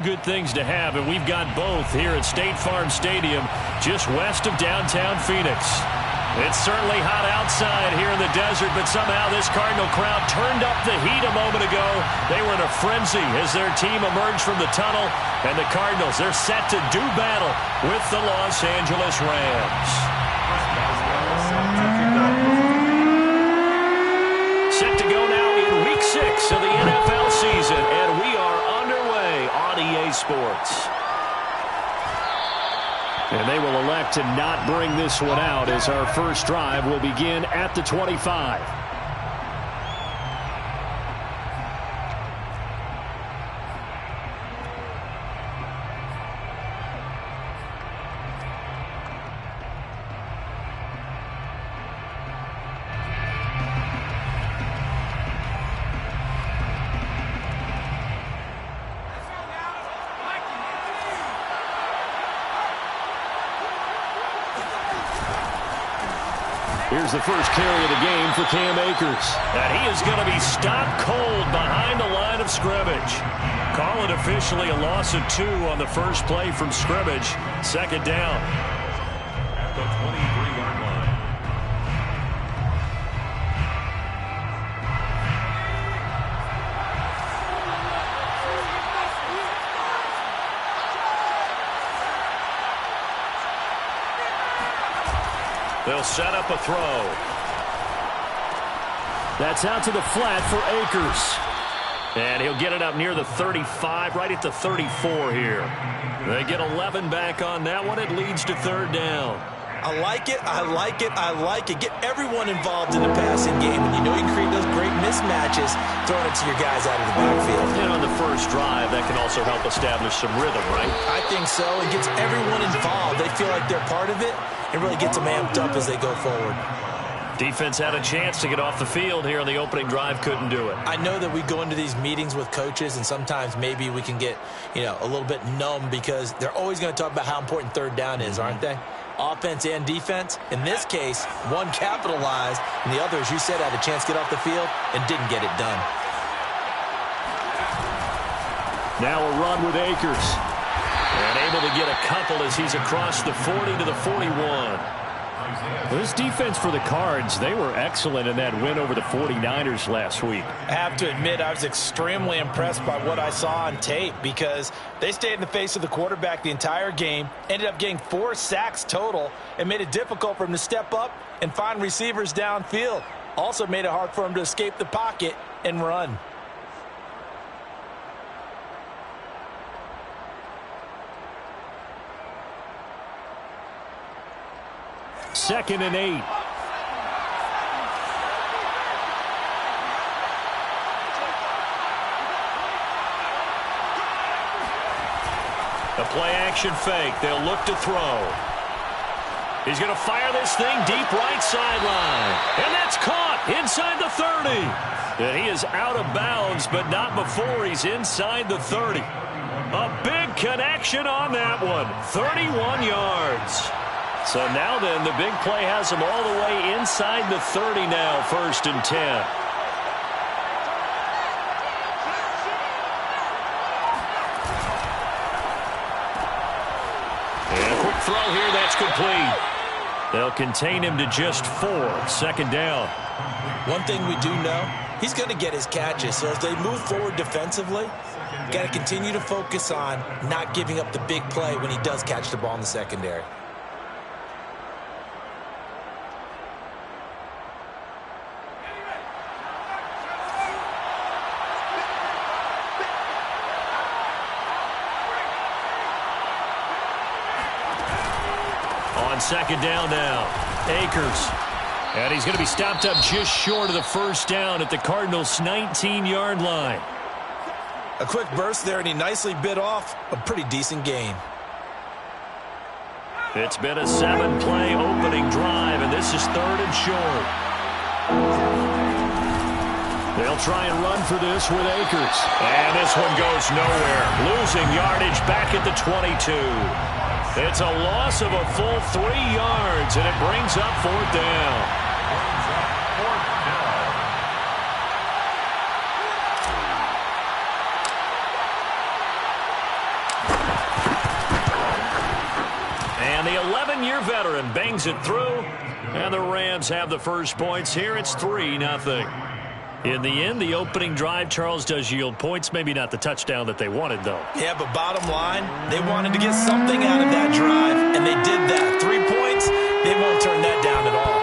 Good things to have, and we've got both here at State Farm Stadium, just west of downtown Phoenix. It's certainly hot outside here in the desert, but somehow this Cardinal crowd turned up the heat a moment ago. They were in a frenzy as their team emerged from the tunnel, and the Cardinals, they're set to do battle with the Los Angeles Rams. Set to go now in Week 6 of the NFL season, and we are underway on EA Sports. And they will elect to not bring this one out as our first drive will begin at the 25. Here's the first carry of the game for Cam Akers. And he is going to be stopped cold behind the line of scrimmage. Call it officially a loss of 2 on the first play from scrimmage. Second down. At the 23-yard line. They'll set up a throw. That's out to the flat for Akers. And he'll get it up near the 35, right at the 34 here. They get 11 back on that one. It leads to third down. I like it, I like it, I like it. Get everyone involved in the passing game. And you know you can create those great mismatches throwing it to your guys out of the backfield. And on the first drive, that can also help establish some rhythm, right? I think so. It gets everyone involved. They feel like they're part of it. It really gets them amped up as they go forward. Defense had a chance to get off the field here on the opening drive, couldn't do it. I know that we go into these meetings with coaches, and sometimes maybe we can get, a little bit numb because they're always going to talk about how important third down is, aren't they? Offense and defense. In this case, one capitalized, and the other, as you said, had a chance to get off the field and didn't get it done. Now a run with Akers. And able to get a couple as he's across the 40 to the 41. This defense for the Cards, they were excellent in that win over the 49ers last week. I have to admit, I was extremely impressed by what I saw on tape because they stayed in the face of the quarterback the entire game, ended up getting 4 sacks total, and made it difficult for him to step up and find receivers downfield. Also made it hard for him to escape the pocket and run. Second and 8. A play-action fake. They'll look to throw. He's going to fire this thing deep right sideline. And that's caught inside the 30. And he is out of bounds, but not before he's inside the 30. A big connection on that one. 31 yards. So now then, the big play has him all the way inside the 30 now, 1st and 10. And a quick throw here, that's complete. They'll contain him to just 4, 2nd down. One thing we do know, he's going to get his catches. So as they move forward defensively, got to continue to focus on not giving up the big play when he does catch the ball in the secondary. Second down now. Akers. And he's going to be stopped up just short of the first down at the Cardinals' 19-yard line. A quick burst there, and he nicely bit off a pretty decent gain. It's been a 7-play opening drive, and this is 3rd and short. They'll try and run for this with Akers. And this one goes nowhere. Losing yardage back at the 22. It's a loss of a full 3 yards, and it brings up 4th down. the 11-year veteran bangs it through, and the Rams have the first points here. It's 3-0. In the end, the opening drive, Charles, does yield points. Maybe not the touchdown that they wanted, though. Yeah, but bottom line, they wanted to get something out of that drive, and they did that. 3 points, they won't turn that down at all.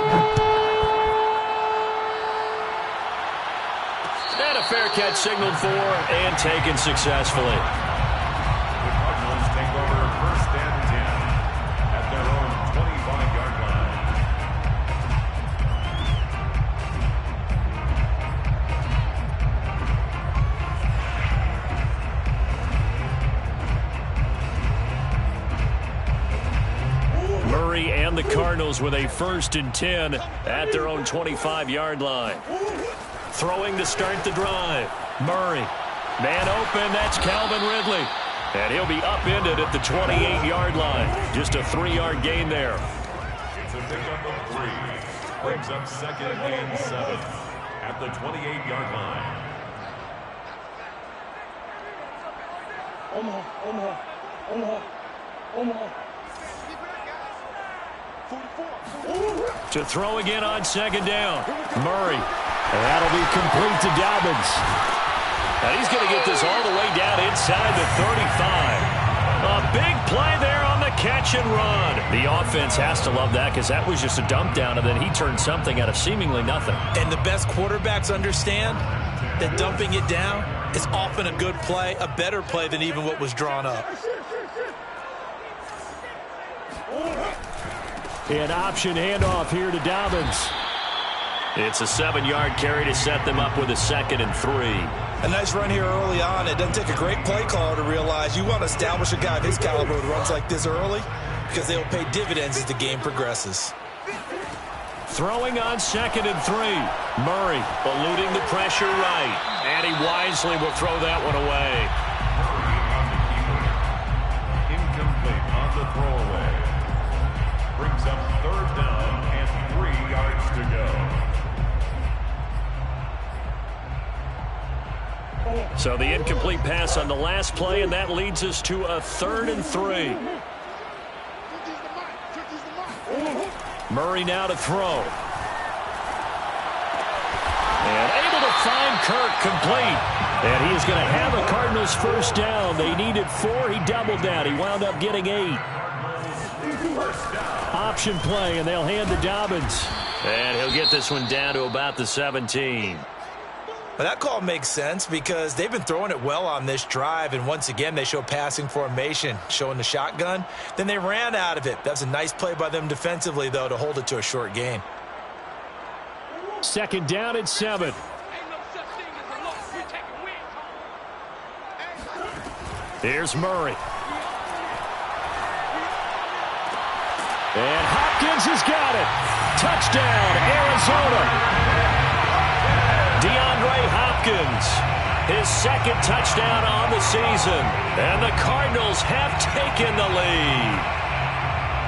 And a fair catch signaled for and taken successfully. The Cardinals take over 1st and 10 at their own 25-yard line. Murray and the Cardinals with a 1st and 10 at their own 25-yard line. Throwing to start the drive. Murray. Man open, that's Calvin Ridley. And he'll be upended at the 28-yard line. Just a 3-yard gain there. It's a pickup of 3. Brings up 2nd and 7 at the 28-yard line. To throw again on 2nd down. Murray. And that'll be complete to Dobbins. And he's going to get this all the way down inside the 35. A big play there on the catch and run. The offense has to love that because that was just a dump down, and then he turned something out of seemingly nothing. And the best quarterbacks understand that dumping it down is often a good play, a better play than even what was drawn up. An option handoff here to Dobbins. It's a 7-yard carry to set them up with a 2nd and 3. A nice run here early on. It doesn't take a great play caller to realize you want to establish a guy of his caliber who runs like this early because they'll pay dividends as the game progresses. Throwing on 2nd and 3. Murray eluding the pressure right. And he wisely will throw that one away. Incomplete on the throwaway. Brings up 3rd down and 3 yards to go. So the incomplete pass on the last play, and that leads us to a 3rd and 3. Murray now to throw. And able to find Kirk complete. And he is going to have a Cardinals 1st down. They needed 4. He doubled that. He wound up getting 8. Option play, and they'll hand to Dobbins. And he'll get this one down to about the 17. Well, that call makes sense because they've been throwing it well on this drive, and once again they show passing formation, showing the shotgun. Then they ran out of it. That was a nice play by them defensively, though, to hold it to a short gain. 2nd down and 7. Here's Murray. And Hopkins has got it. Touchdown, Arizona. DeAndre Hopkins, his 2nd touchdown on the season. And the Cardinals have taken the lead.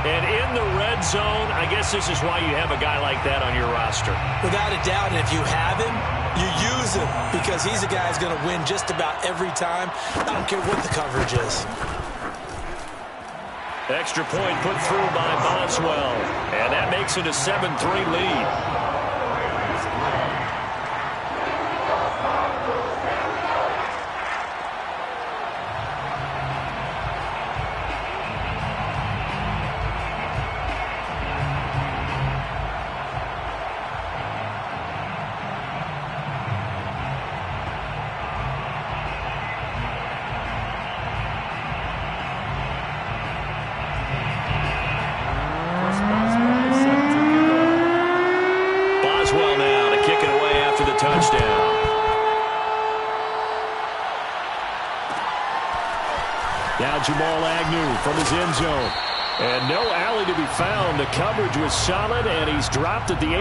And in the red zone, I guess this is why you have a guy like that on your roster. Without a doubt, and if you have him, you use him because he's a guy who's going to win just about every time. I don't care what the coverage is. Extra point put through by Boswell. And that makes it a 7-3 lead. Touchdown. Now Jamal Agnew from his end zone. And no alley to be found. The coverage was solid, and he's dropped at the 18.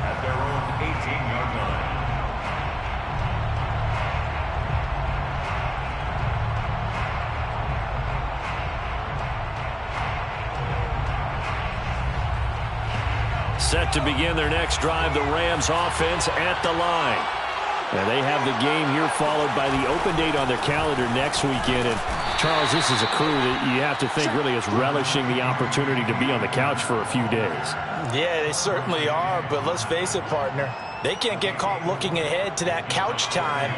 At their own 18-yard line. Set to begin their next drive, the Rams offense at the line. And they have the game here followed by the open date on their calendar next weekend. And, Charles, this is a crew that you have to think really is relishing the opportunity to be on the couch for a few days. Yeah, they certainly are. But let's face it, partner. They can't get caught looking ahead to that couch time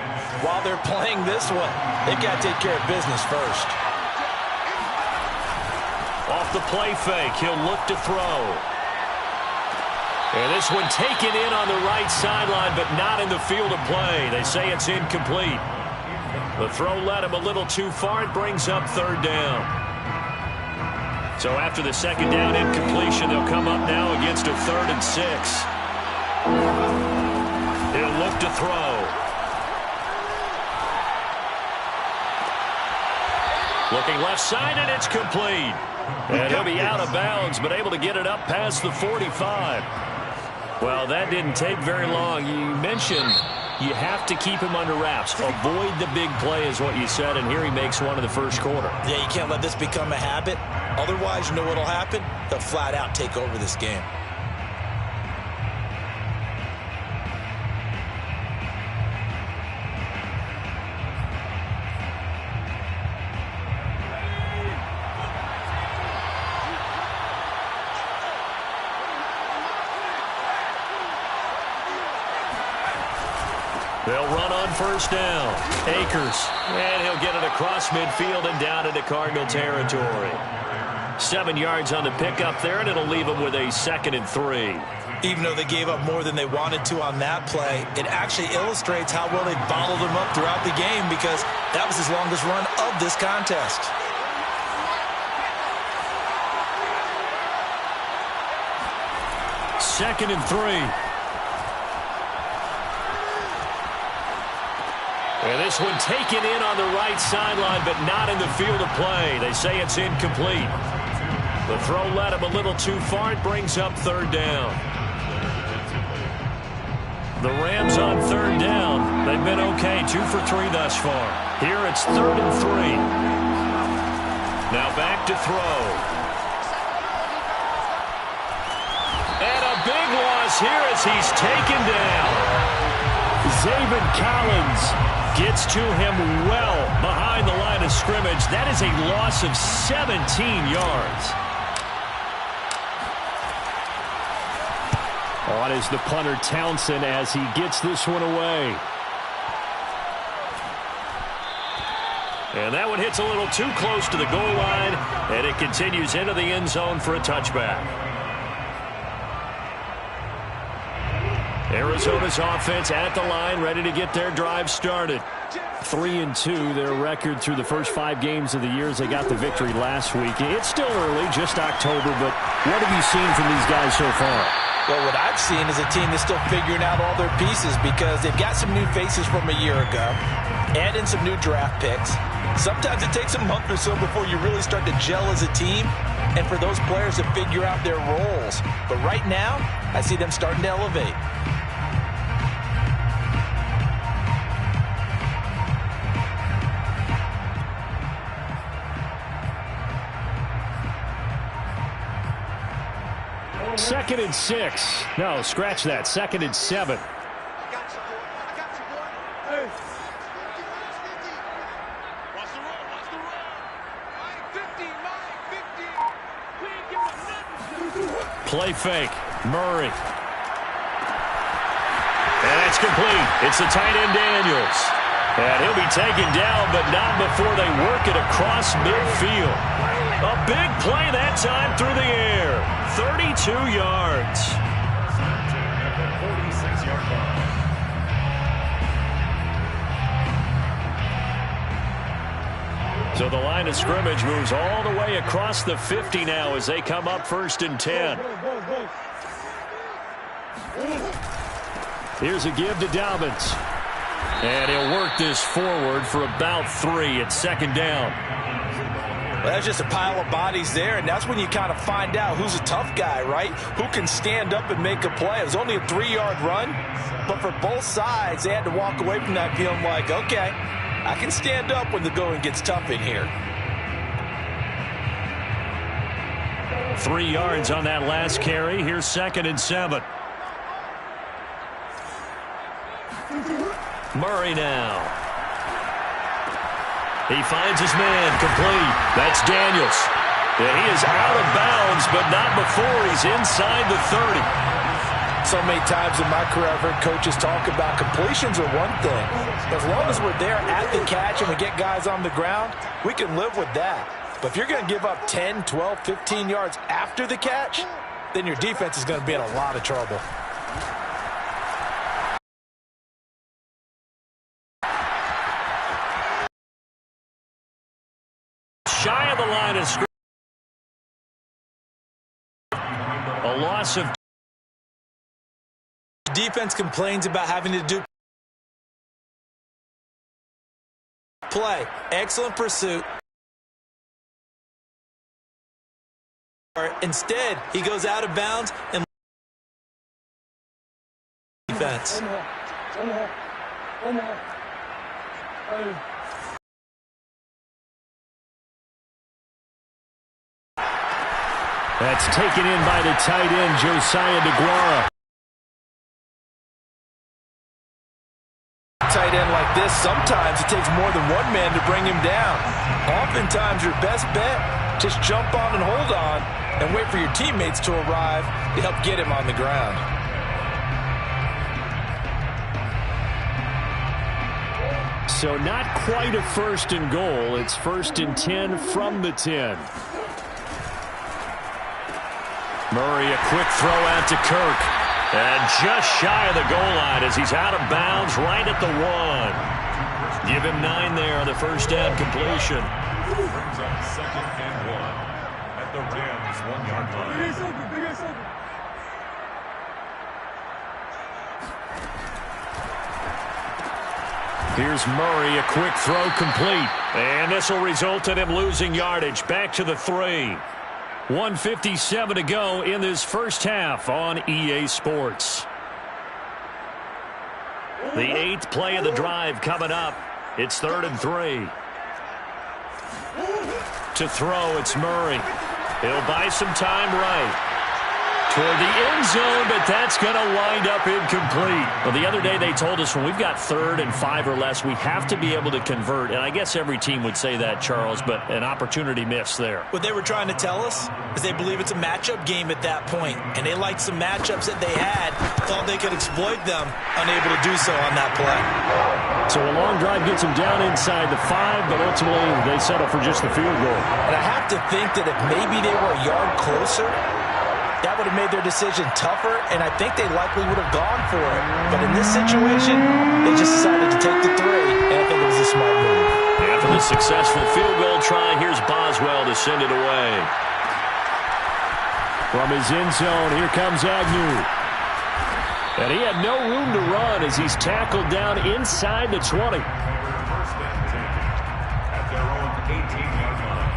while they're playing this one. They've got to take care of business first. Off the play fake, he'll look to throw. And this one taken in on the right sideline, but not in the field of play. They say it's incomplete. The throw led him a little too far. It brings up third down. So after the second down incompletion, they'll come up now against a 3rd and 6. He'll look to throw. Looking left side, and it's complete. And he'll be out of bounds, but able to get it up past the 45. Well, that didn't take very long. You mentioned you have to keep him under wraps. Avoid the big play is what you said, and here he makes one in the first quarter. Yeah, you can't let this become a habit. Otherwise, you know what will happen? They'll flat out take over this game. They'll run on first down. Akers. And he'll get it across midfield and down into Cardinal territory. 7 yards on the pickup there, and it'll leave them with a 2nd and 3. Even though they gave up more than they wanted to on that play, it actually illustrates how well they bottled him up throughout the game because that was his longest run of this contest. Second and 3. And this one taken in on the right sideline, but not in the field of play. They say it's incomplete. The throw led him a little too far. It brings up third down. The Rams on third down. They've been okay, 2 for 3 thus far. Here it's 3rd and 3. Now back to throw. And a big loss here as he's taken down. Zaven Collins gets to him well behind the line of scrimmage. That is a loss of 17 yards. On is the punter Townsend as he gets this one away. And that one hits a little too close to the goal line, and it continues into the end zone for a touchback. Arizona's offense at the line, ready to get their drive started. 3-2, their record through the first 5 games of the year as they got the victory last week. It's still early, just October, but what have you seen from these guys so far? Well, what I've seen is a team that's still figuring out all their pieces because they've got some new faces from a year ago, add in some new draft picks. Sometimes it takes a month or so before you really start to gel as a team and for those players to figure out their roles. But right now, I see them starting to elevate. Second and 6. No, scratch that. 2nd and 7. Play fake. Murray. And that's complete. It's the tight end Daniels. And he'll be taken down, but not before they work it across midfield. A big play that time through the air. 32 yards. So the line of scrimmage moves all the way across the 50 now as they come up 1st and 10. Here's a give to Dobbins. And he'll work this forward for about 3 at 2nd down. Well, that's just a pile of bodies there, and that's when you kind of find out who's a tough guy, right? Who can stand up and make a play. It was only a 3-yard run, but for both sides, they had to walk away from that feeling like, okay, I can stand up when the going gets tough in here. 3 yards on that last carry. Here's 2nd and 7. Murray now. He finds his man complete. That's Daniels. And he is out of bounds, but not before he's inside the 30. So many times in my career, I've heard coaches talk about completions are one thing. As long as we're there at the catch and we get guys on the ground, we can live with that. But if you're going to give up 10, 12, 15 yards after the catch, then your defense is going to be in a lot of trouble. Shy of the line of scrimmage. A loss of. Defense complains about having to do play. Excellent pursuit. Instead, he goes out of bounds and defense. That's taken in by the tight end, Josiah DeGuara. Tight end like this, sometimes it takes more than one man to bring him down. Oftentimes, your best bet, just jump on and hold on and wait for your teammates to arrive to help get him on the ground. So not quite a 1st and goal. It's 1st and 10 from the 10. Murray, a quick throw out to Kirk. And just shy of the goal line as he's out of bounds right at the 1. Give him 9 there on the first down completion. Brings up 2nd and 1 at the Rams' 1-yard line. Here's Murray, a quick throw complete. And this will result in him losing yardage. Back to the 3. 1:57 to go in this first half on EA Sports. The 8th play of the drive coming up. It's 3rd and 3. To throw, it's Murray. He'll buy some time right toward the end zone, but that's going to wind up incomplete. Well, the other day they told us when we've got 3rd and 5 or less, we have to be able to convert. And I guess every team would say that, Charles, but an opportunity missed there. What they were trying to tell us is they believe it's a matchup game at that point, and they liked some matchups that they had, thought they could exploit them, unable to do so on that play. So a long drive gets them down inside the 5, but ultimately they settle for just the field goal. And I have to think that if maybe they were a yard closer, that would have made their decision tougher, and I think they likely would have gone for it. But in this situation, they just decided to take the 3, and I think it was a smart move. After the successful field goal try, here's Boswell to send it away. From his end zone, here comes Agnew. And he had no room to run as he's tackled down inside the 20. 1st and 10 at their own 18-yard line.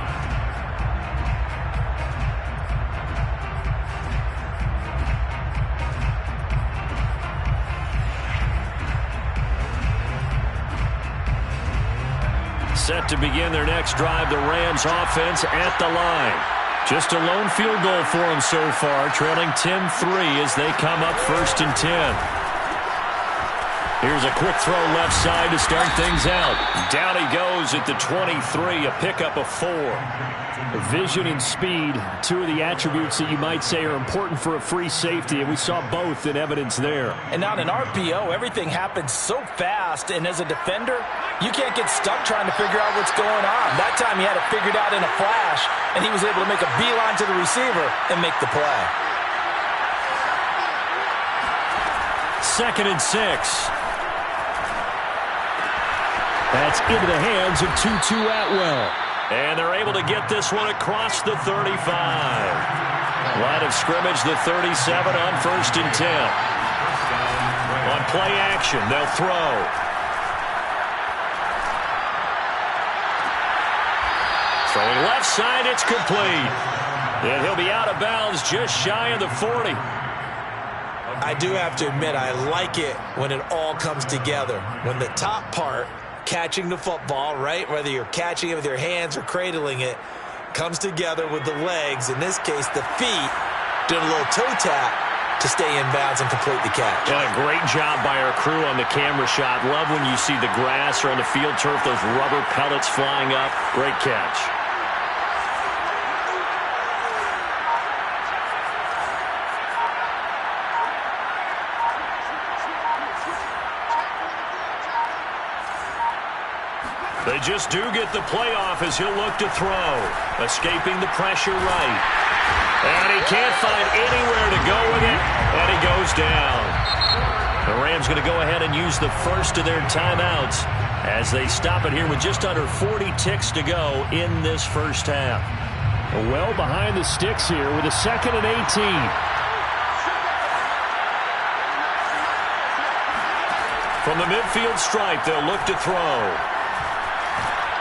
Set to begin their next drive, the Rams offense at the line. Just a lone field goal for them so far, trailing 10-3 as they come up 1st and 10. Here's a quick throw left side to start things out. Down he goes at the 23, a pickup of 4. Vision and speed, 2 of the attributes that you might say are important for a free safety, and we saw both in evidence there. And on an RPO, everything happens so fast, and as a defender, you can't get stuck trying to figure out what's going on. That time he had it figured out in a flash, and he was able to make a beeline to the receiver and make the play. 2nd and 6. That's into the hands of Tutu Atwell. And they're able to get this one across the 35. Line of scrimmage, the 37 on 1st and 10. On play action, they'll throw. Throwing left side, it's complete. And he'll be out of bounds just shy of the 40. I do have to admit, I like it when it all comes together. When the top part, catching the football, right, whether you're catching it with your hands or cradling it, comes together with the legs, in this case the feet, doing a little toe tap, to stay in bounds and complete the catch. And a great job by our crew on the camera shot. Love when you see the grass or on the field turf, those rubber pellets flying up. Great catch. They just do get the playoff as he'll look to throw. Escaping the pressure right. And he can't find anywhere to go with it. And he goes down. The Rams going to go ahead and use the first of their timeouts as they stop it here with just under 40 ticks to go in this first half. Well behind the sticks here with a 2nd and 18. From the midfield stripe, they'll look to throw.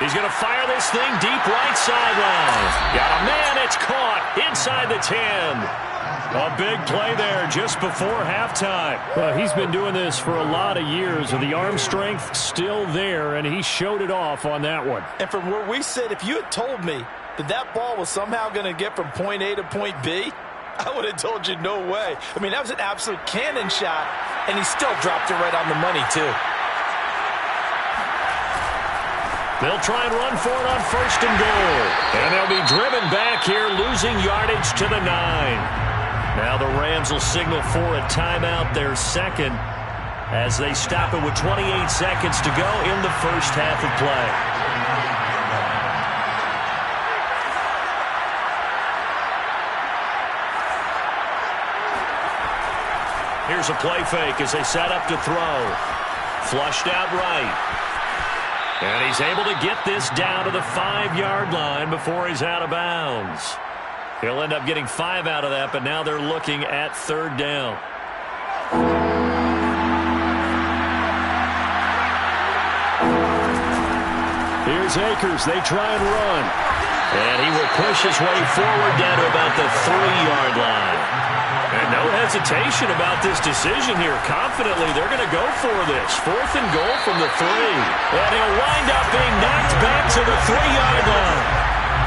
He's going to fire this thing deep right sideline. Got a man, it's caught inside the 10. A big play there just before halftime. Well, he's been doing this for a lot of years, and the arm strength still there, and he showed it off on that one. And from where we sit, if you had told me that that ball was somehow going to get from point A to point B, I would have told you no way. I mean, that was an absolute cannon shot, and he still dropped it right on the money, too. They'll try and run for it on 1st and goal. And they'll be driven back here, losing yardage to the 9. Now the Rams will signal for a timeout, their second, as they stop it with 28 seconds to go in the first half of play. Here's a play fake as they set up to throw. Flushed out right. And he's able to get this down to the 5-yard line before he's out of bounds. He'll end up getting 5 out of that, but now they're looking at 3rd down. Here's Akers. They try and run. And he will push his way forward down to about the 3-yard line. And no hesitation about this decision here. Confidently, they're going to go for this. 4th and goal from the 3. And he'll wind up being knocked back to the 3-yard line.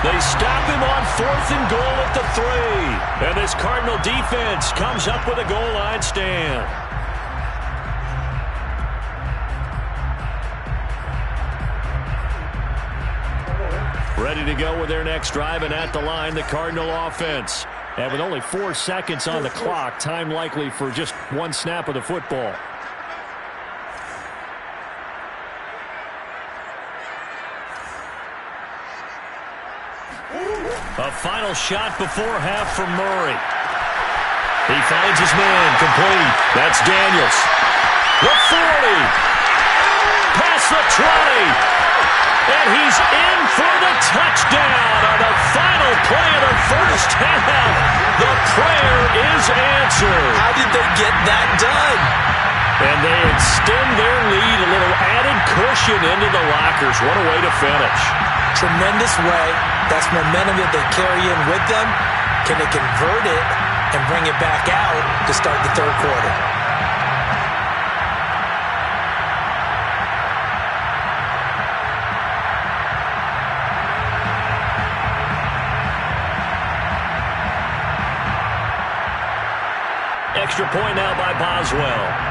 They stop him on 4th and goal at the 3. And this Cardinal defense comes up with a goal line stand. Ready to go with their next drive, and at the line, the Cardinal offense. And with only 4 seconds on the clock, time likely for just one snap of the football. A final shot before half from Murray. He finds his man, complete. That's Daniels. The 40. Past the 20. And he's in for the touchdown on the final play of the first half. The prayer is answered. How did they get that done? And they extend their lead, a little added cushion into the lockers. What a way to finish. Tremendous way. That's momentum that they carry in with them. Can they convert it and bring it back out to start the 3rd quarter? Extra point now by Boswell.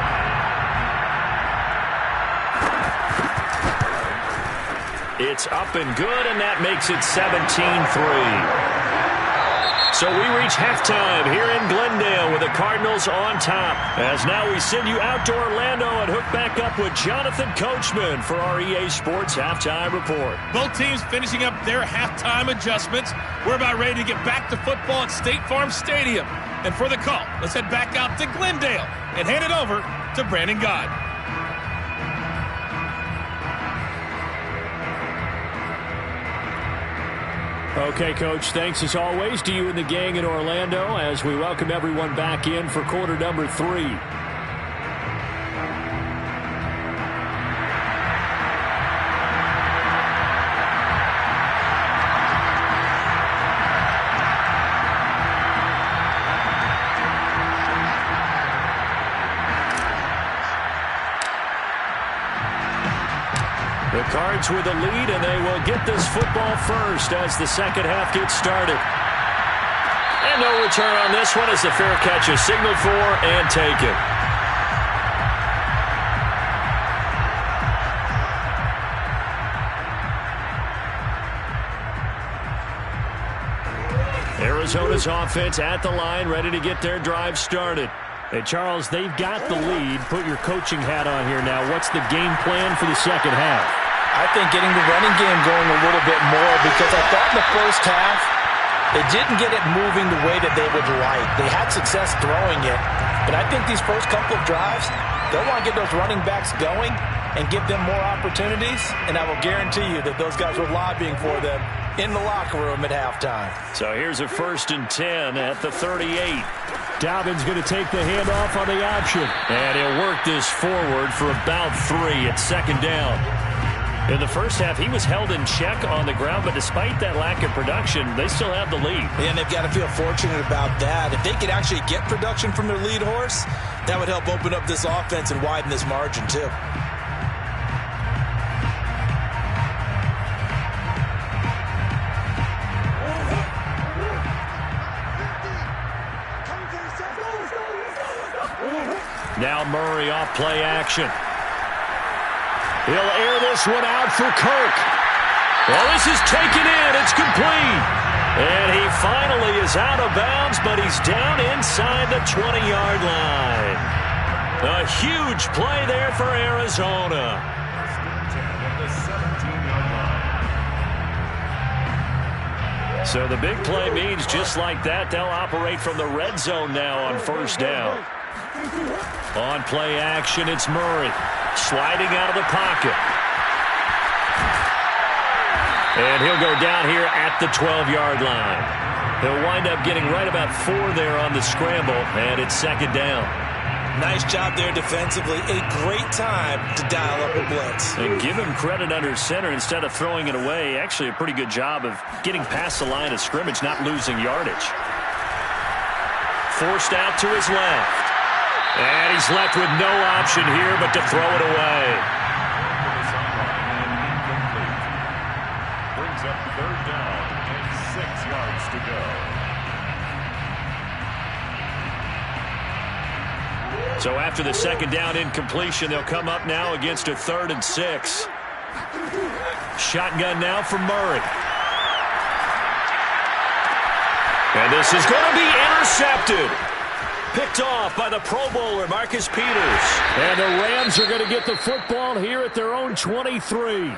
It's up and good, and that makes it 17-3. So we reach halftime here in Glendale with the Cardinals on top. As now we send you out to Orlando and hook back up with Jonathan Coachman for our EA Sports Halftime Report. Both teams finishing up their halftime adjustments. We're about ready to get back to football at State Farm Stadium. And for the call, let's head back out to Glendale and hand it over to Brandon God. Okay, Coach, thanks as always to you and the gang in Orlando as we welcome everyone back in for quarter number 3. The Cards with a lead, and they will get this football first as the second half gets started. And no return on this one as the fair catch is signaled for and taken. Arizona's offense at the line, ready to get their drive started. Hey, Charles, they've got the lead. Put your coaching hat on here now. What's the game plan for the second half? I think getting the running game going a little bit more, because I thought in the first half they didn't get it moving the way that they would like. They had success throwing it, but I think these first couple of drives, they'll want to get those running backs going and give them more opportunities, and I will guarantee you that those guys were lobbying for them in the locker room at halftime. So here's a 1st and 10 at the 38. Dobbins going to take the handoff on the option. And he'll work this forward for about 3 at 2nd down. In the first half, he was held in check on the ground, but despite that lack of production, they still have the lead. And they've got to feel fortunate about that. If they could actually get production from their lead horse, that would help open up this offense and widen this margin too. Now Murray off play action. He'll air this one out for Kirk. Well, this is taken in. It's complete. And he finally is out of bounds, but he's down inside the 20-yard line. A huge play there for Arizona. So the big play means just like that, they'll operate from the red zone now on 1st down. On play action, it's Murray. Sliding out of the pocket. And he'll go down here at the 12-yard line. He'll wind up getting right about 4 there on the scramble, and it's 2nd down. Nice job there defensively. A great time to dial up a blitz. And give him credit under center instead of throwing it away. Actually a pretty good job of getting past the line of scrimmage, not losing yardage. Forced out to his left. And he's left with no option here but to throw it away. Brings up 3rd down and 6 yards to go. So after the 2nd down incompletion, they'll come up now against a 3rd and 6. Shotgun now for Murray. And this is going to be intercepted. Picked off by the Pro Bowler, Marcus Peters. And the Rams are going to get the football here at their own 23.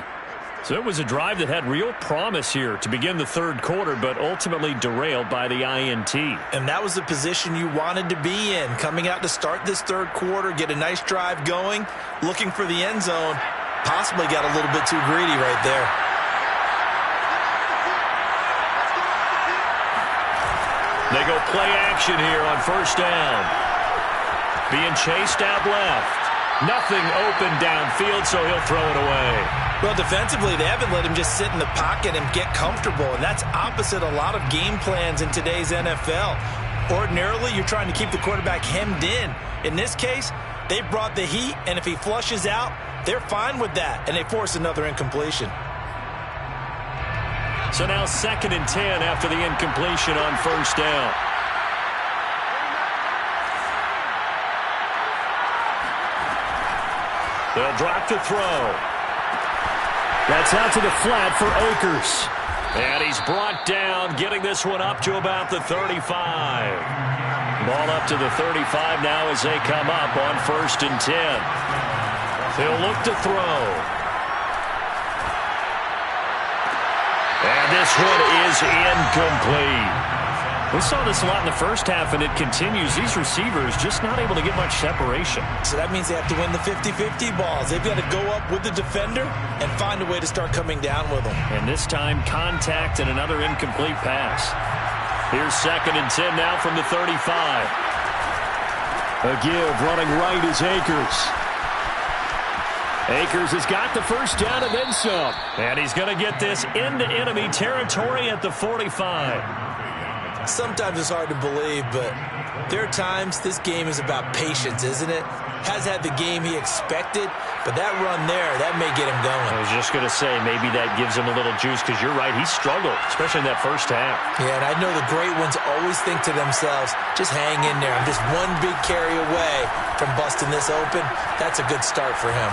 So it was a drive that had real promise here to begin the 3rd quarter, but ultimately derailed by the INT. And that was the position you wanted to be in. Coming out to start this 3rd quarter, get a nice drive going, looking for the end zone. Possibly got a little bit too greedy right there. They go play action here on 1st down. Being chased out left. Nothing open downfield, so he'll throw it away. Well, defensively, they haven't let him just sit in the pocket and get comfortable, and that's opposite a lot of game plans in today's NFL. Ordinarily, you're trying to keep the quarterback hemmed in. In this case, they brought the heat, and if he flushes out, they're fine with that, and they force another incompletion. So now 2nd and 10 after the incompletion on 1st down. They'll drop to throw. That's out to the flat for Akers. And he's brought down, getting this one up to about the 35. Ball up to the 35 now as they come up on 1st and 10. They'll look to throw. And this one is incomplete. We saw this a lot in the first half, and it continues. These receivers just not able to get much separation. So that means they have to win the 50-50 balls. They've got to go up with the defender and find a way to start coming down with them. And this time, contact and another incomplete pass. Here's 2nd and 10 now from the 35. A give running right is Akers. Akers has got the 1st down and then some. And he's going to get this into enemy territory at the 45. Sometimes it's hard to believe, but there are times this game is about patience, isn't it? Has had the game he expected. But that run there, that may get him going. I was just going to say, maybe that gives him a little juice, because you're right, he struggled, especially in that first half. Yeah, and I know the great ones always think to themselves, just hang in there. I'm just one big carry away from busting this open. That's a good start for him.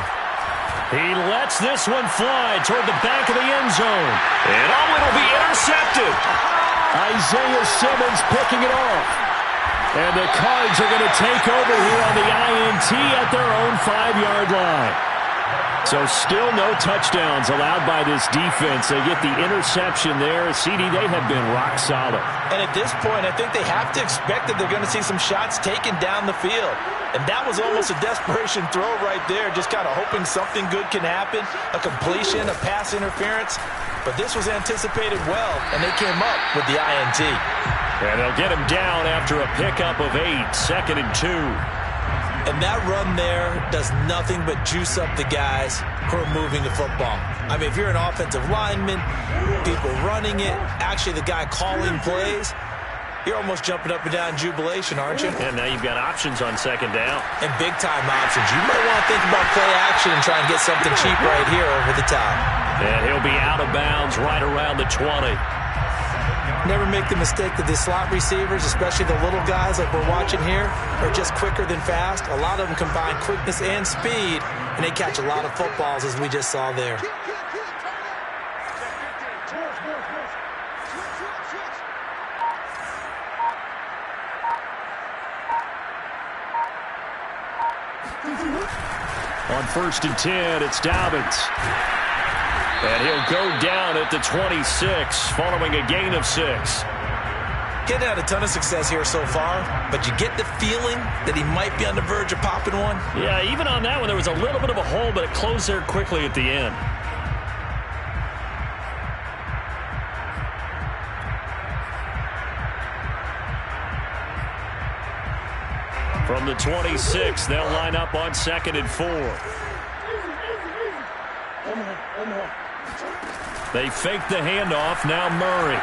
He lets this one fly toward the back of the end zone. And it'll be intercepted. Isaiah Simmons picking it off. And the Cards are going to take over here on the INT at their own 5-yard line. So still no touchdowns allowed by this defense. They get the interception there. CD, they have been rock solid. And at this point, I think they have to expect that they're going to see some shots taken down the field. And that was almost a desperation throw right there, just kind of hoping something good can happen, a completion, a pass interference. But this was anticipated well, and they came up with the INT. And they'll get him down after a pickup of 8, 2nd and 2. And that run there does nothing but juice up the guys who are moving the football. I mean, if you're an offensive lineman, people running it, actually the guy calling plays, you're almost jumping up and down in jubilation, aren't you? And now you've got options on 2nd down. And big-time options. You might want to think about play action and try and get something cheap right here over the top. And he'll be out of bounds right around the 20. Never make the mistake that the slot receivers, especially the little guys like we're watching here, are just quicker than fast. A lot of them combine quickness and speed, and they catch a lot of footballs, as we just saw there. On 1st and 10, it's Dobbins. And he'll go down at the 26, following a gain of 6. Getting had a ton of success here so far, but you get the feeling that he might be on the verge of popping one. Yeah, even on that one, there was a little bit of a hole, but it closed there quickly at the end. From the 26, they'll line up on 2nd and 4. They fake the handoff. Now Murray.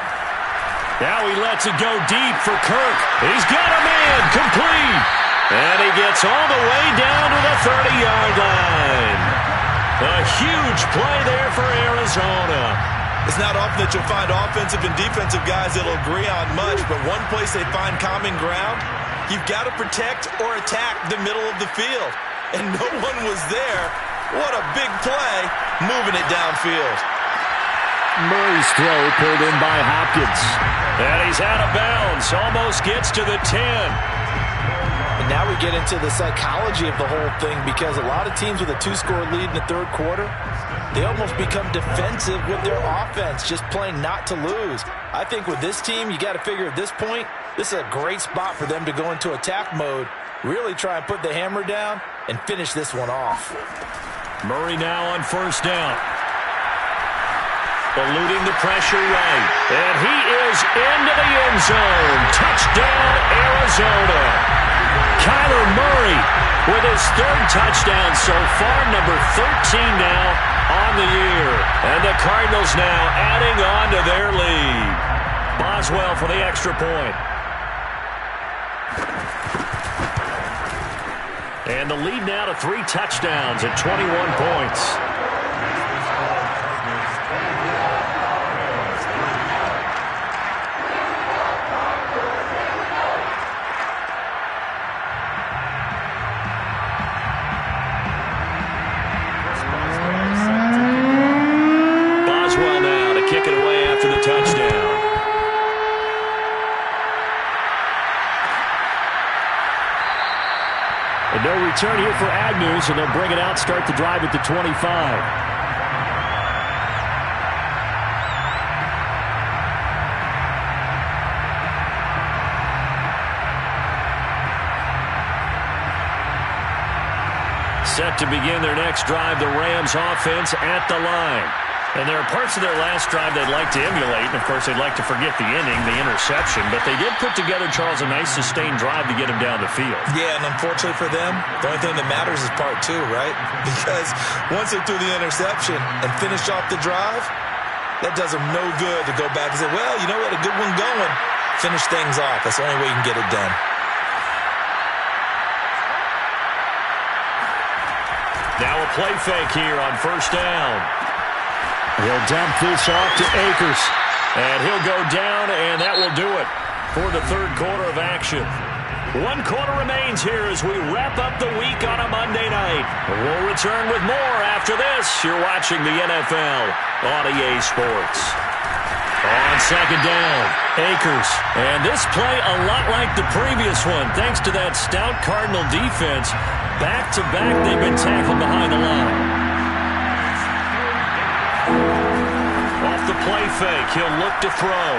Now he lets it go deep for Kirk. He's got him in. Complete. And he gets all the way down to the 30-yard line. A huge play there for Arizona. It's not often that you'll find offensive and defensive guys that'll agree on much, but one place they find common ground, you've got to protect or attack the middle of the field. And no one was there. What a big play, moving it downfield. Murray's throw pulled in by Hopkins. And he's out of bounds. Almost gets to the 10. And now we get into the psychology of the whole thing, because a lot of teams with a 2-score lead in the 3rd quarter, they almost become defensive with their offense, just playing not to lose. I think with this team, you got to figure at this point, this is a great spot for them to go into attack mode, really try and put the hammer down and finish this one off. Murray now on 1st down. Eluding the pressure right. And he is into the end zone. Touchdown, Arizona. Kyler Murray with his 3rd touchdown so far, number 13 now on the year. And the Cardinals now adding on to their lead. Boswell for the extra point. And the lead now to 3 touchdowns at 21 points. Boswell now to kick it away after the touchdown. And no return here for Agnew, so they'll bring it out, start the drive at the 25. Set to begin their next drive, the Rams offense at the line. And there are parts of their last drive they'd like to emulate, and of course they'd like to forget the inning, the interception, but they did put together, Charles, a nice sustained drive to get him down the field. Yeah, and unfortunately for them, the only thing that matters is part 2, right? Because once they threw the interception and finished off the drive, that does them no good to go back and say, well, you know what, a good one going. Finish things off. That's the only way you can get it done. Now a play fake here on first down. He'll dump this off to Akers. And he'll go down, and that will do it for the third quarter of action. 1 quarter remains here as we wrap up the week on a Monday night. We'll return with more after this. You're watching the NFL on EA Sports. On second down, Akers. And this play a lot like the previous one, thanks to that stout Cardinal defense. Back-to-back, they've been tackled behind the line. Off the play fake, he'll look to throw.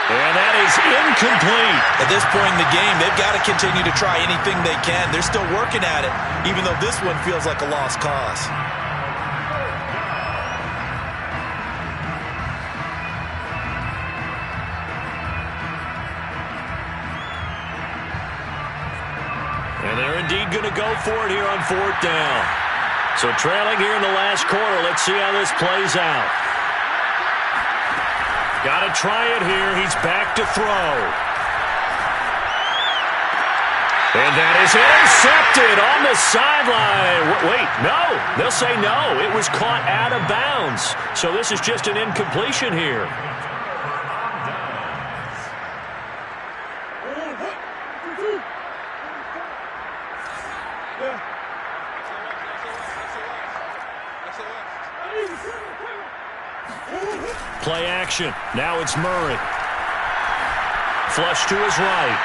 And that is incomplete. At this point in the game, they've got to continue to try anything they can. They're still working at it, even though this one feels like a lost cause. And they're indeed going to go for it here on fourth down. So trailing here in the last quarter, let's see how this plays out. Got to try it here. He's back to throw. And that is intercepted on the sideline. Wait, no. They'll say no. It was caught out of bounds. So this is just an incompletion here. Play action. Now it's Murray. Flush to his right.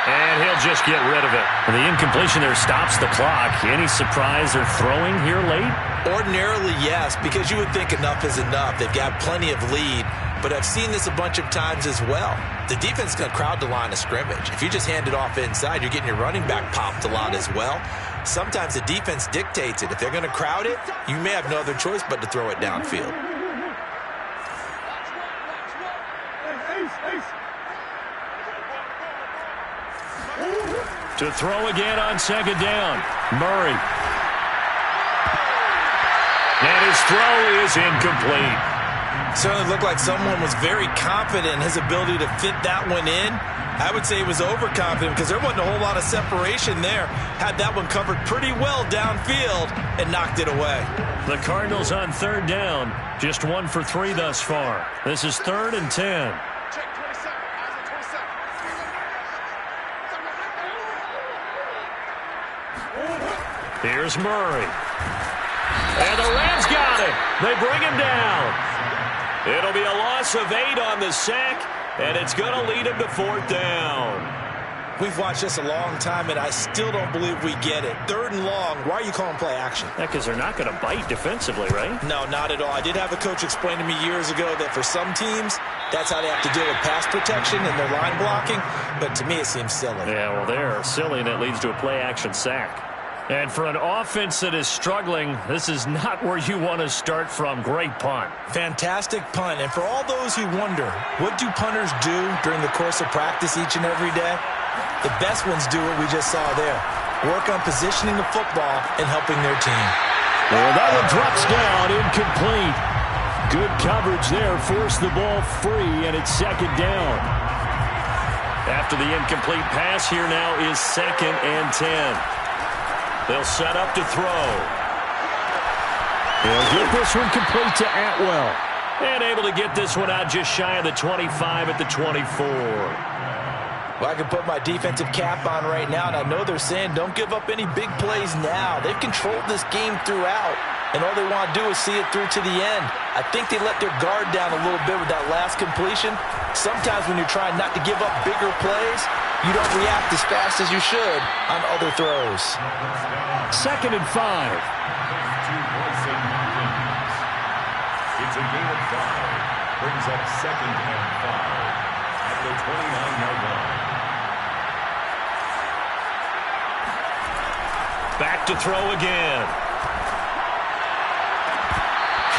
And he'll just get rid of it. The incompletion there stops the clock. Any surprise they're throwing here late? Ordinarily, yes, because you would think enough is enough. They've got plenty of lead, but I've seen this a bunch of times as well. The defense is going to crowd the line of scrimmage. If you just hand it off inside, you're getting your running back popped a lot as well. Sometimes the defense dictates it. If they're going to crowd it, you may have no other choice but to throw it downfield. To throw again on second down, Murray. And his throw is incomplete. Certainly looked like someone was very confident in his ability to fit that one in. I would say he was overconfident because there wasn't a whole lot of separation there. Had that one covered pretty well downfield and knocked it away. The Cardinals on third down, just 1 for 3 thus far. This is 3rd and 10. Here's Murray. And the Rams got him. They bring him down. It'll be a loss of 8 on the sack, and it's going to lead him to 4th down. We've watched this a long time, and I still don't believe we get it. 3rd and long. Why are you calling play action? Yeah, because they're not going to bite defensively, right? No, not at all. I did have a coach explain to me years ago that for some teams, that's how they have to deal with pass protection and their line blocking. But to me, it seems silly. Yeah, well, they're silly, and it leads to a play action sack. And for an offense that is struggling, this is not where you want to start from. Great punt. Fantastic punt. And for all those who wonder, what do punters do during the course of practice each and every day? The best ones do what we just saw there. Work on positioning the football and helping their team. Well, that one drops down, incomplete. Good coverage there, forced the ball free, and it's 2nd down. After the incomplete pass, here now is 2nd and 10. They'll set up to throw. He'll get this one complete to Atwell. And able to get this one out just shy of the 25 at the 24. Well, I can put my defensive cap on right now, and I know they're saying don't give up any big plays now. They've controlled this game throughout, and all they want to do is see it through to the end. I think they let their guard down a little bit with that last completion. Sometimes when you're trying not to give up bigger plays, you don't react as fast as you should on other throws. 2nd and 5. It's a gain of 5. Brings up 2nd and 5 at the 29-yard line. Back to throw again.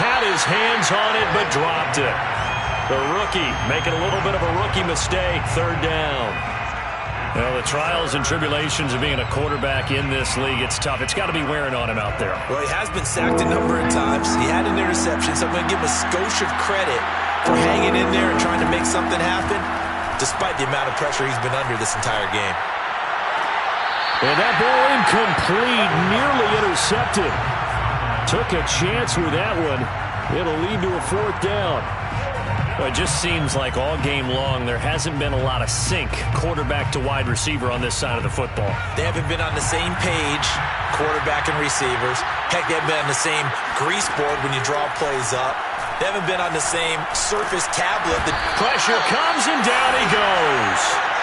Had his hands on it, but dropped it. The rookie making a little bit of a rookie mistake. 3rd down. Well, the trials and tribulations of being a quarterback in this league, it's tough. It's got to be wearing on him out there. Well, he has been sacked a number of times. He had an interception, so I'm going to give him a skosh of credit for hanging in there and trying to make something happen, despite the amount of pressure he's been under this entire game. And that ball incomplete, nearly intercepted. Took a chance with that one. It'll lead to a 4th down. Well, it just seems like all game long there hasn't been a lot of sync quarterback to wide receiver on this side of the football. They haven't been on the same page, quarterback and receivers. Heck, they haven't been on the same grease board when you draw plays up. They haven't been on the same surface tablet. The pressure comes and down he goes.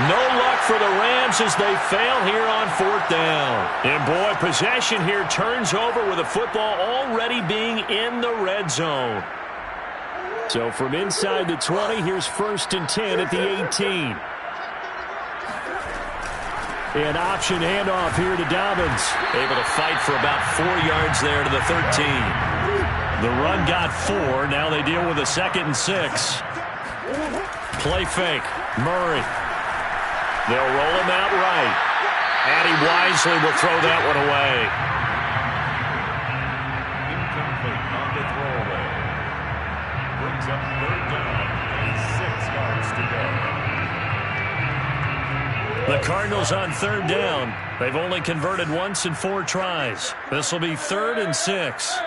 No luck for the Rams as they fail here on 4th down. And boy, possession here turns over with the football already being in the red zone. So from inside the 20, here's 1st and 10 at the 18. An option handoff here to Dobbins. Able to fight for about 4 yards there to the 13. The run got 4. Now they deal with a 2nd and 6. Play fake. Murray. They'll roll him out right. And he wisely will throw that one away. Incomplete on the throwaway. Brings up 3rd down and 6 yards to go. The Cardinals on 3rd down. They've only converted once in 4 tries. This will be 3rd and 6.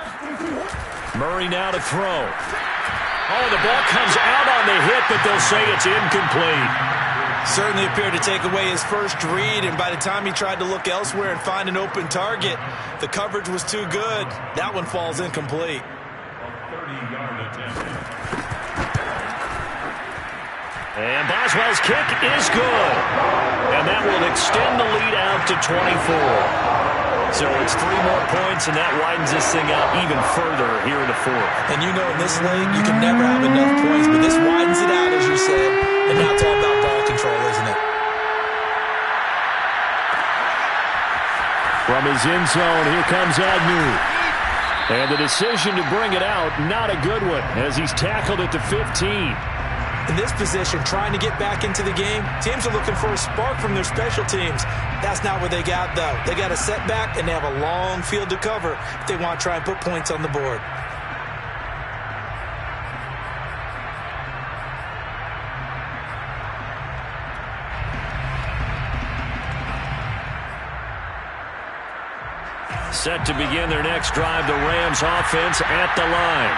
Murray now to throw. Oh, the ball comes out on the hit, but they'll say it's incomplete. Certainly appeared to take away his first read, and by the time he tried to look elsewhere and find an open target, the coverage was too good. That one falls incomplete. A 30-yard attempt. And Boswell's kick is good. And that will extend the lead out to 24. So it's 3 more points, and that widens this thing out even further here in the 4th. And you know in this league, you can never have enough points, but this widens it out, as you said, and now it's all about ball control, isn't it? From his end zone, here comes Agnew. And the decision to bring it out, not a good one, as he's tackled at the 15. In this position, trying to get back into the game, teams are looking for a spark from their special teams. That's not what they got, though. They got a setback, and they have a long field to cover if they want to try and put points on the board. Set to begin their next drive, the Rams offense at the line.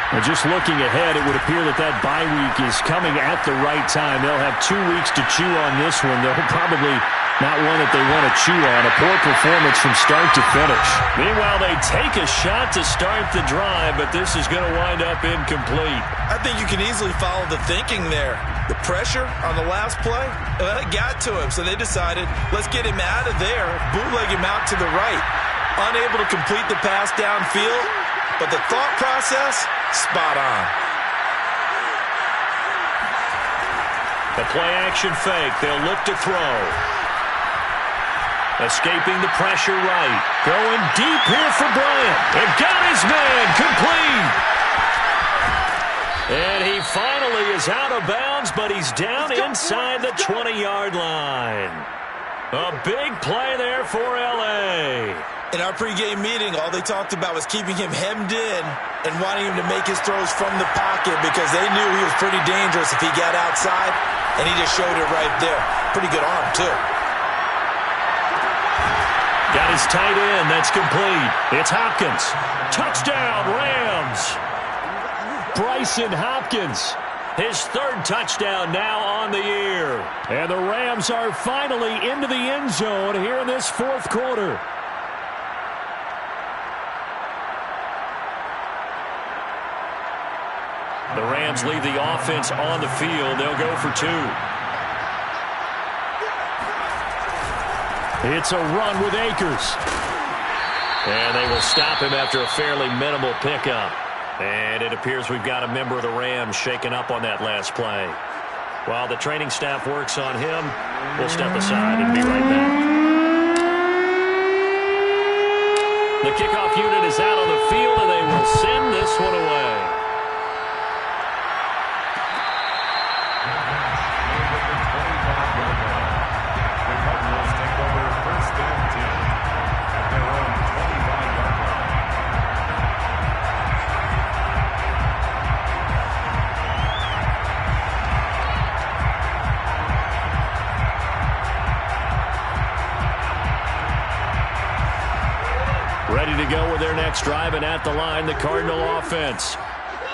And just looking ahead, it would appear that bye week is coming at the right time. They'll have 2 weeks to chew on this one. They'll probably not one that they want to chew on. A poor performance from start to finish. Meanwhile, they take a shot to start the drive, but this is going to wind up incomplete. I think you can easily follow the thinking there. The pressure on the last play, it got to him, so they decided, let's get him out of there, bootleg him out to the right. Unable to complete the pass downfield, but the thought process, spot on. The play-action fake. They'll look to throw. Escaping the pressure right. Going deep here for Bryant. And got his man. Complete. And he finally is out of bounds, but he's down inside the 20-yard line. A big play there for L.A. In our pregame meeting, all they talked about was keeping him hemmed in and wanting him to make his throws from the pocket because they knew he was pretty dangerous if he got outside, and he just showed it right there. Pretty good arm, too. Got his tight end. That's complete. It's Hopkins. Touchdown, Rams. Bryson Hopkins. His 3rd touchdown now on the year. And the Rams are finally into the end zone here in this 4th quarter. The Rams leave the offense on the field. They'll go for 2. It's a run with Akers. And they will stop him after a fairly minimal pickup. And it appears we've got a member of the Rams shaken up on that last play. While the training staff works on him, we'll step aside and be right back. The kickoff unit is out on the field, and they will send this one away. to go with their next drive, and at the line, the Cardinal offense.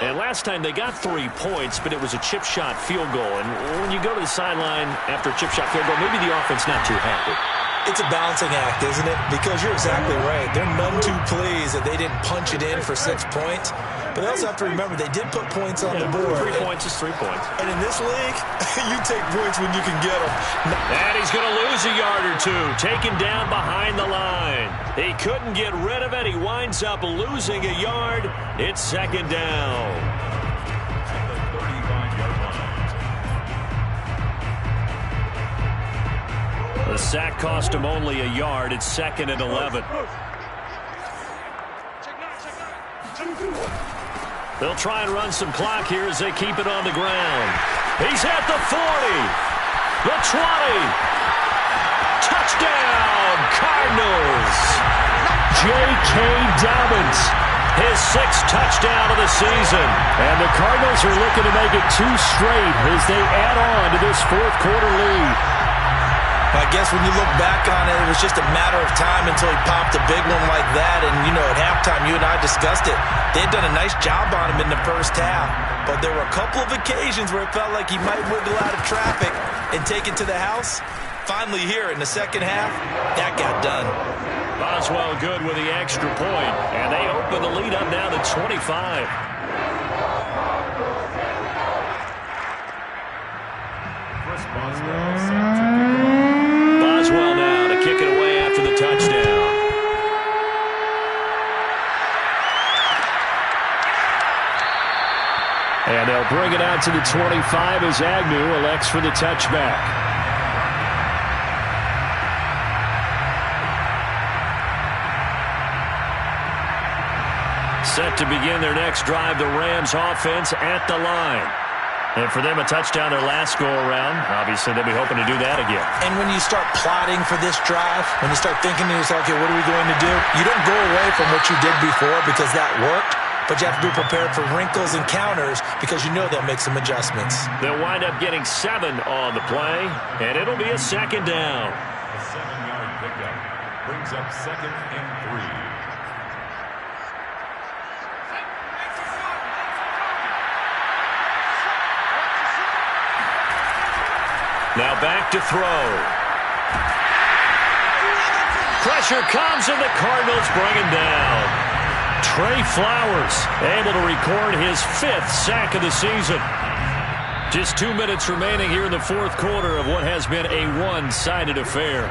And last time they got 3 points, but it was a chip shot field goal. And when you go to the sideline after a chip shot field goal, maybe the offense not too happy. It's a balancing act, isn't it? Because you're exactly right. They're none too pleased that they didn't punch it in for 6 points. But they also have to remember they did put points on the board. 3 points is 3 points. And in this league, you take points when you can get them. And he's going to lose a yard or two. Taken down behind the line. He couldn't get rid of it. He winds up losing a yard. It's second down. At the 35-yard line. The sack cost him only a yard. It's 2nd and 11. They'll try and run some clock here as they keep it on the ground. He's at the 40, the 20. Touchdown, Cardinals. J.K. Dobbins. His 6th touchdown of the season. And the Cardinals are looking to make it 2 straight as they add on to this fourth quarter lead. I guess when you look back on it, it was just a matter of time until he popped a big one like that. And, you know, at halftime, you and I discussed it. They had done a nice job on him in the first half. But there were a couple of occasions where it felt like he might wiggle out of traffic and take it to the house. Finally here in the second half, that got done. Boswell good with the extra point. And they open the lead up now to 25. Chris Boswell set to kick it off. Boswell now to kick it away after the touchdown. And they'll bring it out to the 25 as Agnew elects for the touchback. Set to begin their next drive, the Rams offense at the line. And for them, a touchdown their last go-around. Obviously, they'll be hoping to do that again. And when you start plotting for this drive, when you start thinking to yourself, okay, what are we going to do? You don't go away from what you did before because that worked, but you have to be prepared for wrinkles and counters because you know they'll make some adjustments. They'll wind up getting 7 on the play, and it'll be a second down. A 7-yard pickup brings up 2nd and 3. Now back to throw. Pressure comes, and the Cardinals bring him down. Trey Flowers able to record his 5th sack of the season. Just 2 minutes remaining here in the fourth quarter of what has been a one-sided affair.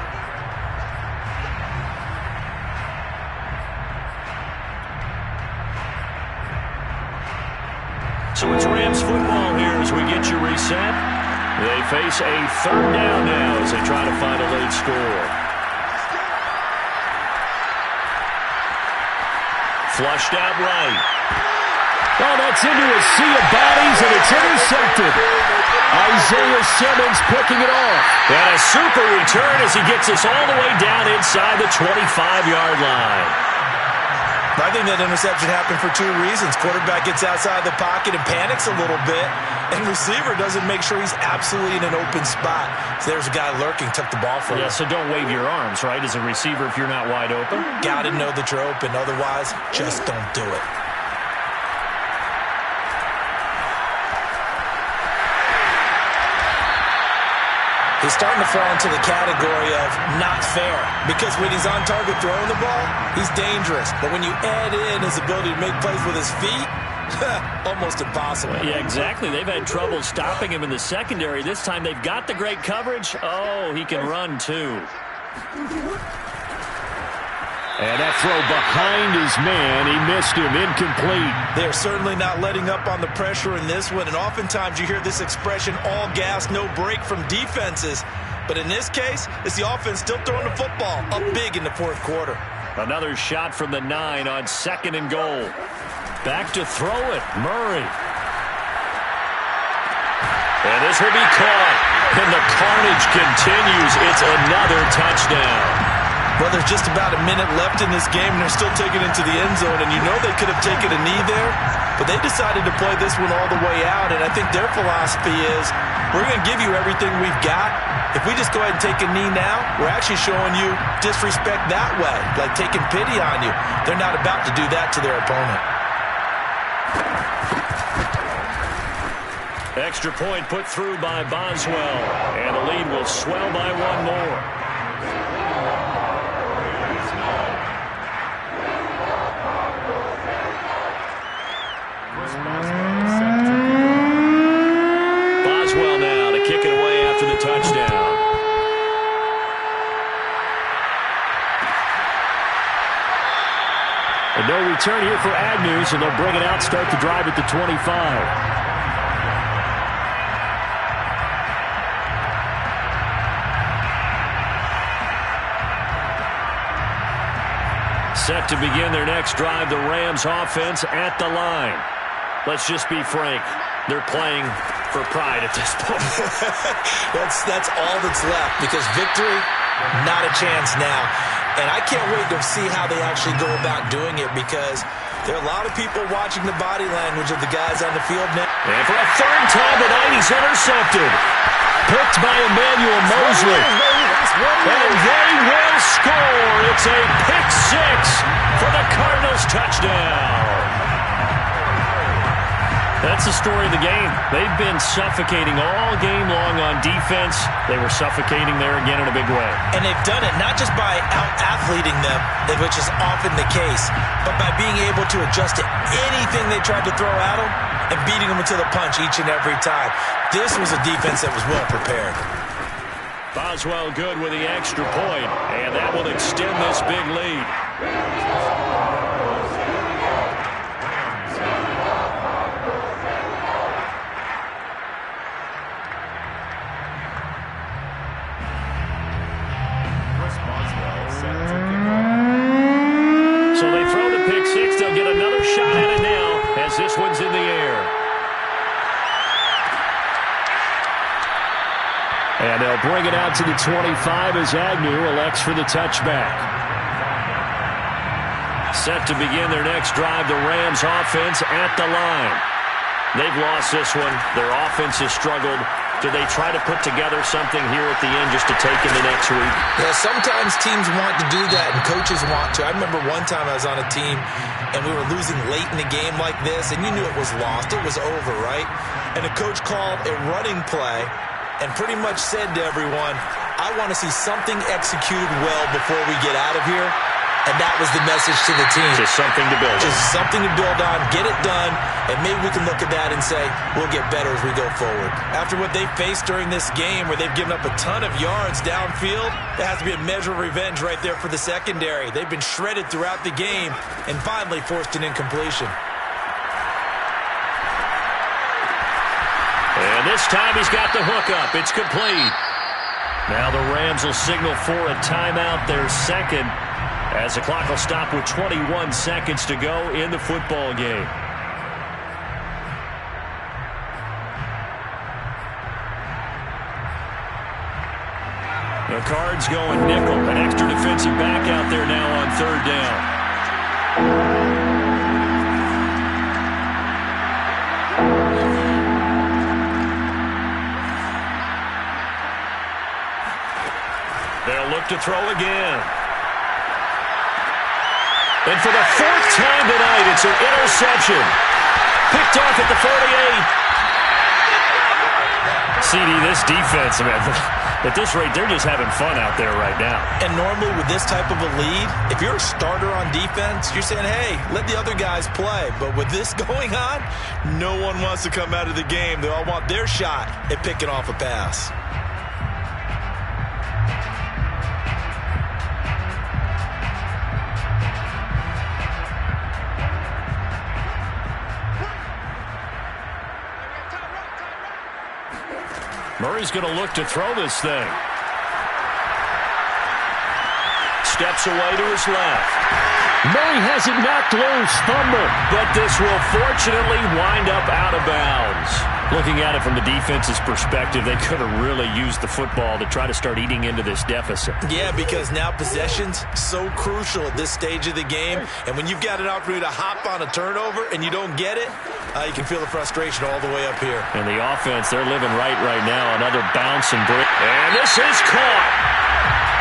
So it's Rams football here as we get you reset. They face a 3rd down now as they try to find a late score. Flushed out right. Oh, that's into a sea of bodies, and it's intercepted. Isaiah Simmons picking it off. And a super return as he gets us all the way down inside the 25-yard line. I think that interception happened for 2 reasons. Quarterback gets outside the pocket and panics a little bit, and receiver doesn't make sure he's absolutely in an open spot. So there's a guy lurking, took the ball from him. Yeah, so don't wave your arms, right, as a receiver if you're not wide open. Got to know that you're open. Otherwise, just don't do it. He's starting to fall into the category of not fair because when he's on target throwing the ball, he's dangerous. But when you add in his ability to make plays with his feet, almost impossible. Yeah, exactly. They've had trouble stopping him in the secondary. This time they've got the great coverage. Oh, he can run too. And that throw behind his man, he missed him, incomplete. They're certainly not letting up on the pressure in this one, and oftentimes you hear this expression, all gas, no break from defenses. But in this case, it's the offense still throwing the football up big in the fourth quarter. Another shot from the 9 on 2nd and goal. Back to throw it, Murray. And this will be caught, and the carnage continues. It's another touchdown. Well, there's just about a minute left in this game, and they're still taking it to the end zone. And you know they could have taken a knee there, but they decided to play this one all the way out. And I think their philosophy is, we're going to give you everything we've got, If we just go ahead and take a knee now, we're actually showing you disrespect that way, like taking pity on you. They're not about to do that to their opponent. Extra point put through by Boswell, and the lead will swell by one more. Boswell now to kick it away after the touchdown. And no return here for Agnew, so they'll bring it out, start the drive at the 25. Set to begin their next drive, the Rams offense at the line. Let's just be frank. They're playing for pride at this point. That's all that's left, because victory, not a chance now. And I can't wait to see how they actually go about doing it, because there are a lot of people watching the body language of the guys on the field now. And for a third time tonight, he's intercepted. Picked by Emmanuel Mosley. And they will score. It's a pick six for the Cardinals touchdown. That's the story of the game. They've been suffocating all game long on defense. They were suffocating there again in a big way. And they've done it not just by out-athleting them, which is often the case, but by being able to adjust to anything they tried to throw at them and beating them until the punch each and every time. This was a defense that was well prepared. Boswell good with the extra point, and that will extend this big lead. So they throw the pick six. They'll get another shot at it now as this one's in the air. And they'll bring it out to the 25 as Agnew elects for the touchback. Set to begin their next drive, the Rams offense at the line. They've lost this one. Their offense has struggled. Do they try to put together something here at the end just to take into next week? Yeah, sometimes teams want to do that and coaches want to. I remember one time I was on a team and we were losing late in the game like this, and you knew it was lost. It was over, right? And the coach called a running play and pretty much said to everyone, I want to see something executed well before we get out of here. And that was the message to the team. Just something to build on. Just something to build on, get it done, and maybe we can look at that and say, we'll get better as we go forward. After what they faced during this game, where they've given up a ton of yards downfield, there has to be a measure of revenge right there for the secondary. They've been shredded throughout the game and finally forced an incompletion. And this time he's got the hook up. It's complete. Now the Rams will signal for a timeout, their second, as the clock will stop with 21 seconds to go in the football game. The Cards going nickel. An extra defensive back out there now on third down. They'll look to throw again. And for the fourth time tonight, it's an interception. Picked off at the 48. CD, this defense, man, at this rate, they're just having fun out there right now. And normally with this type of a lead, if you're a starter on defense, you're saying, hey, let the other guys play. But with this going on, no one wants to come out of the game. They all want their shot at picking off a pass. Murray's going to look to throw this thing. Steps away to his left. Murray has it knocked loose. Fumble. But this will fortunately wind up out of bounds. Looking at it from the defense's perspective, they could have really used the football to try to start eating into this deficit. Yeah, because now possession's so crucial at this stage of the game. And when you've got an opportunity to hop on a turnover and you don't get it, you can feel the frustration all the way up here. And the offense, they're living right now. Another bounce and break. And this is caught.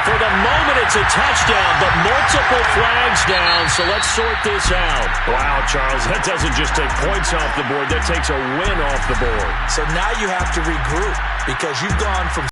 For the moment, it's a touchdown, but multiple flags down, so let's sort this out. Wow, Charles, that doesn't just take points off the board. That takes a win off the board. So now you have to regroup because you've gone from